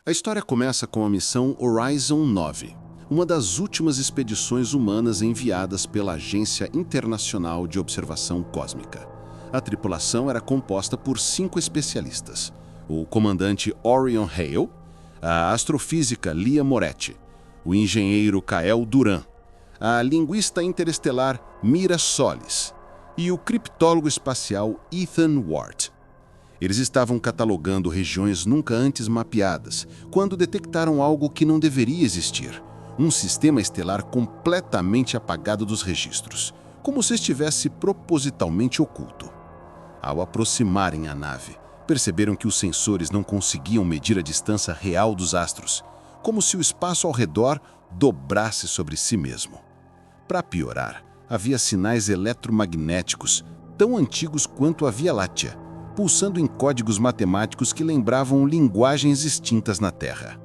A história começa com a missão Horizon 9, uma das últimas expedições humanas enviadas pela Agência Internacional de Observação Cósmica. A tripulação era composta por 5 especialistas: o comandante Orion Hale, a astrofísica Lia Moretti, o engenheiro Kael Duran, a linguista interestelar Mira Solis e o criptólogo espacial Ethan Ward. Eles estavam catalogando regiões nunca antes mapeadas, quando detectaram algo que não deveria existir: um sistema estelar completamente apagado dos registros, como se estivesse propositalmente oculto. Ao aproximarem a nave, perceberam que os sensores não conseguiam medir a distância real dos astros, como se o espaço ao redor dobrasse sobre si mesmo. Para piorar, havia sinais eletromagnéticos tão antigos quanto a Via Láctea, pulsando em códigos matemáticos que lembravam linguagens extintas na Terra.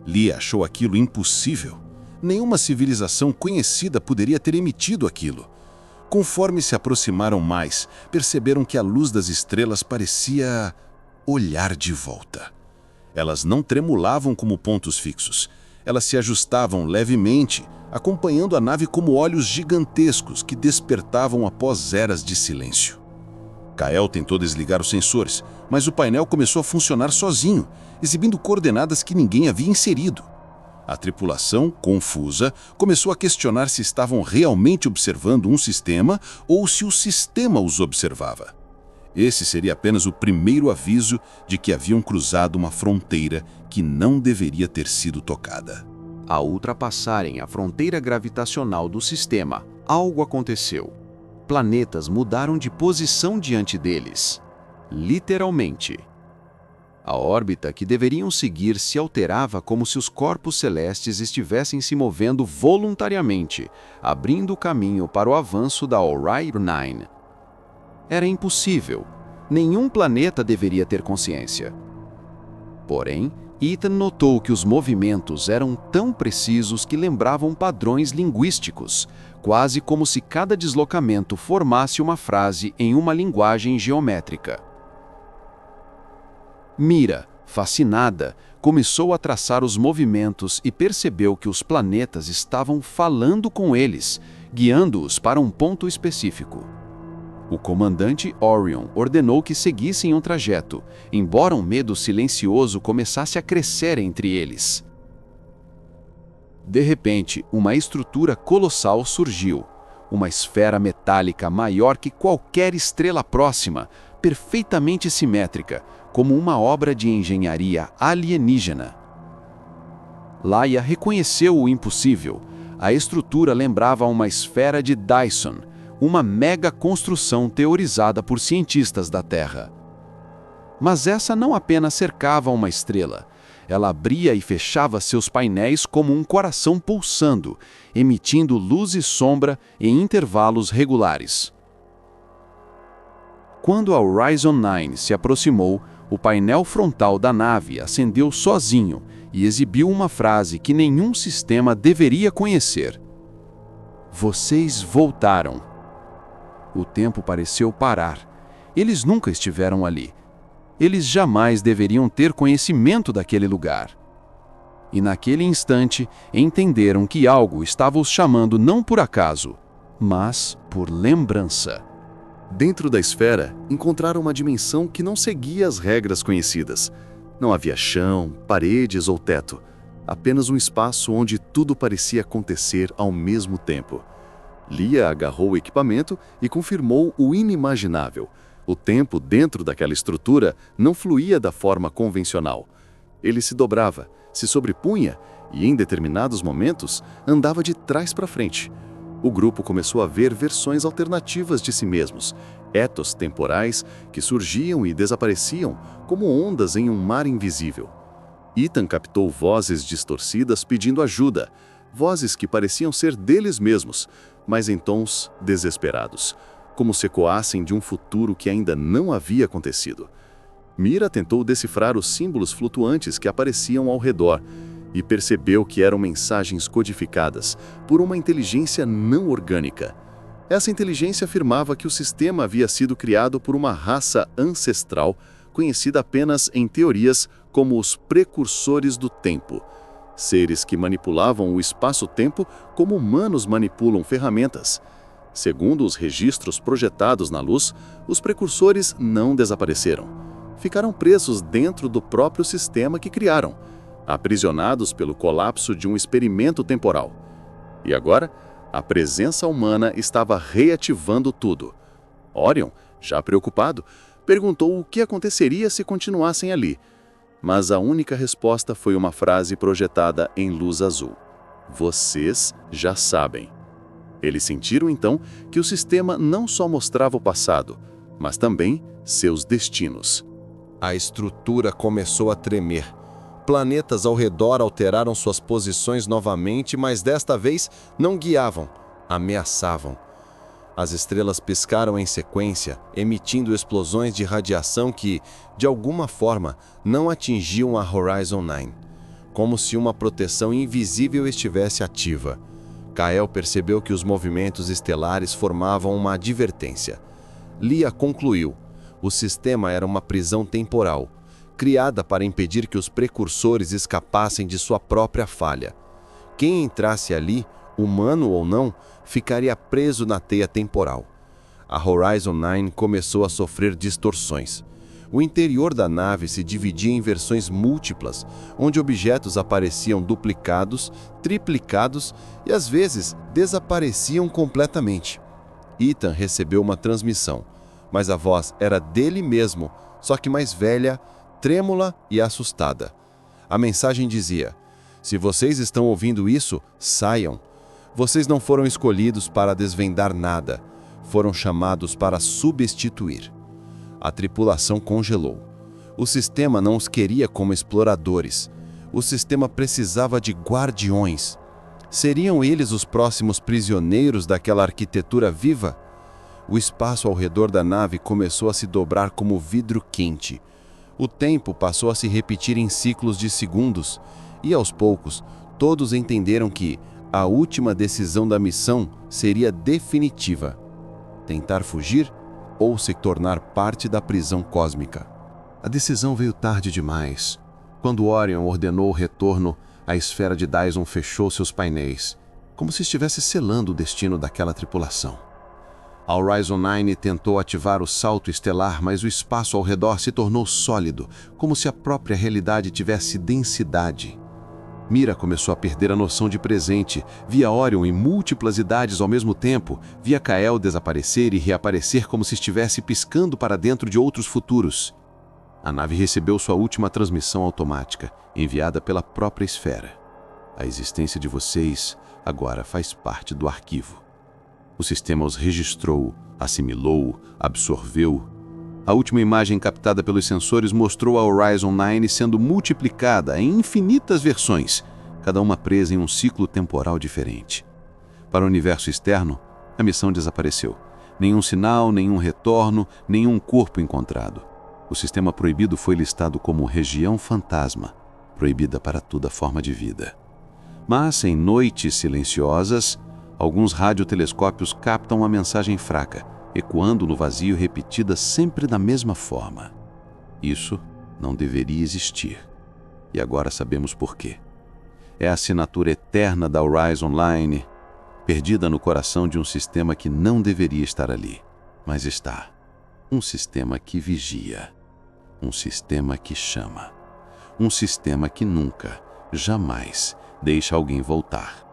Lia achou aquilo impossível. Nenhuma civilização conhecida poderia ter emitido aquilo. Conforme se aproximaram mais, perceberam que a luz das estrelas parecia olhar de volta. Elas não tremulavam como pontos fixos. Elas se ajustavam levemente, acompanhando a nave como olhos gigantescos que despertavam após eras de silêncio. Kael tentou desligar os sensores, mas o painel começou a funcionar sozinho, exibindo coordenadas que ninguém havia inserido. A tripulação, confusa, começou a questionar se estavam realmente observando um sistema ou se o sistema os observava. Esse seria apenas o primeiro aviso de que haviam cruzado uma fronteira que não deveria ter sido tocada. Ao ultrapassarem a fronteira gravitacional do sistema, algo aconteceu. Planetas mudaram de posição diante deles. Literalmente. A órbita que deveriam seguir se alterava como se os corpos celestes estivessem se movendo voluntariamente, abrindo o caminho para o avanço da Orion 9. Era impossível. Nenhum planeta deveria ter consciência. Porém, Ethan notou que os movimentos eram tão precisos que lembravam padrões linguísticos, quase como se cada deslocamento formasse uma frase em uma linguagem geométrica. Mira, fascinada, começou a traçar os movimentos e percebeu que os planetas estavam falando com eles, guiando-os para um ponto específico. O comandante Orion ordenou que seguissem um trajeto, embora um medo silencioso começasse a crescer entre eles. De repente, uma estrutura colossal surgiu. Uma esfera metálica maior que qualquer estrela próxima, perfeitamente simétrica, como uma obra de engenharia alienígena. Laia reconheceu o impossível. A estrutura lembrava uma esfera de Dyson, uma mega construção teorizada por cientistas da Terra. Mas essa não apenas cercava uma estrela. Ela abria e fechava seus painéis como um coração pulsando, emitindo luz e sombra em intervalos regulares. Quando a Horizon 9 se aproximou, o painel frontal da nave acendeu sozinho e exibiu uma frase que nenhum sistema deveria conhecer. "Vocês voltaram." O tempo pareceu parar. Eles nunca estiveram ali. Eles jamais deveriam ter conhecimento daquele lugar. E naquele instante, entenderam que algo estava os chamando não por acaso, mas por lembrança. Dentro da esfera, encontraram uma dimensão que não seguia as regras conhecidas. Não havia chão, paredes ou teto. Apenas um espaço onde tudo parecia acontecer ao mesmo tempo. Lia agarrou o equipamento e confirmou o inimaginável. O tempo dentro daquela estrutura não fluía da forma convencional. Ele se dobrava, se sobrepunha e, em determinados momentos, andava de trás para frente. O grupo começou a ver versões alternativas de si mesmos, etos temporais que surgiam e desapareciam como ondas em um mar invisível. Ethan captou vozes distorcidas pedindo ajuda, vozes que pareciam ser deles mesmos, mas em tons desesperados, como se ecoassem de um futuro que ainda não havia acontecido. Mira tentou decifrar os símbolos flutuantes que apareciam ao redor e percebeu que eram mensagens codificadas por uma inteligência não orgânica. Essa inteligência afirmava que o sistema havia sido criado por uma raça ancestral conhecida apenas em teorias como os precursores do tempo, seres que manipulavam o espaço-tempo como humanos manipulam ferramentas. Segundo os registros projetados na luz, os precursores não desapareceram. Ficaram presos dentro do próprio sistema que criaram, aprisionados pelo colapso de um experimento temporal. E agora, a presença humana estava reativando tudo. Orion, já preocupado, perguntou o que aconteceria se continuassem ali. Mas a única resposta foi uma frase projetada em luz azul. Vocês já sabem. Eles sentiram então que o sistema não só mostrava o passado, mas também seus destinos. A estrutura começou a tremer. Planetas ao redor alteraram suas posições novamente, mas desta vez não guiavam, ameaçavam. As estrelas piscaram em sequência, emitindo explosões de radiação que, de alguma forma, não atingiam a Horizon 9, como se uma proteção invisível estivesse ativa. Kael percebeu que os movimentos estelares formavam uma advertência. Lia concluiu: o sistema era uma prisão temporal, criada para impedir que os precursores escapassem de sua própria falha. Quem entrasse ali, humano ou não, ficaria preso na teia temporal. A Horizon 9 começou a sofrer distorções. O interior da nave se dividia em versões múltiplas, onde objetos apareciam duplicados, triplicados e às vezes desapareciam completamente. Ethan recebeu uma transmissão, mas a voz era dele mesmo, só que mais velha, trêmula e assustada. A mensagem dizia: se vocês estão ouvindo isso, saiam. Vocês não foram escolhidos para desvendar nada, foram chamados para substituir. A tripulação congelou. O sistema não os queria como exploradores. O sistema precisava de guardiões. Seriam eles os próximos prisioneiros daquela arquitetura viva? O espaço ao redor da nave começou a se dobrar como vidro quente. O tempo passou a se repetir em ciclos de segundos, e aos poucos, todos entenderam que a última decisão da missão seria definitiva: tentar fugir ou se tornar parte da prisão cósmica. A decisão veio tarde demais. Quando Orion ordenou o retorno, a esfera de Dyson fechou seus painéis, como se estivesse selando o destino daquela tripulação. A Horizon 9 tentou ativar o salto estelar, mas o espaço ao redor se tornou sólido, como se a própria realidade tivesse densidade. Mira começou a perder a noção de presente, via Orion em múltiplas idades ao mesmo tempo, via Kael desaparecer e reaparecer como se estivesse piscando para dentro de outros futuros. A nave recebeu sua última transmissão automática, enviada pela própria esfera. A existência de vocês agora faz parte do arquivo. O sistema os registrou, assimilou, absorveu. A última imagem captada pelos sensores mostrou a Horizon 9 sendo multiplicada em infinitas versões, cada uma presa em um ciclo temporal diferente. Para o universo externo, a missão desapareceu. Nenhum sinal, nenhum retorno, nenhum corpo encontrado. O sistema proibido foi listado como região fantasma, proibida para toda forma de vida. Mas, em noites silenciosas, alguns radiotelescópios captam uma mensagem fraca, ecoando no vazio repetida sempre da mesma forma. Isso não deveria existir. E agora sabemos por quê. É a assinatura eterna da Horizon 9, perdida no coração de um sistema que não deveria estar ali, mas está. Um sistema que vigia. Um sistema que chama. Um sistema que nunca, jamais, deixa alguém voltar.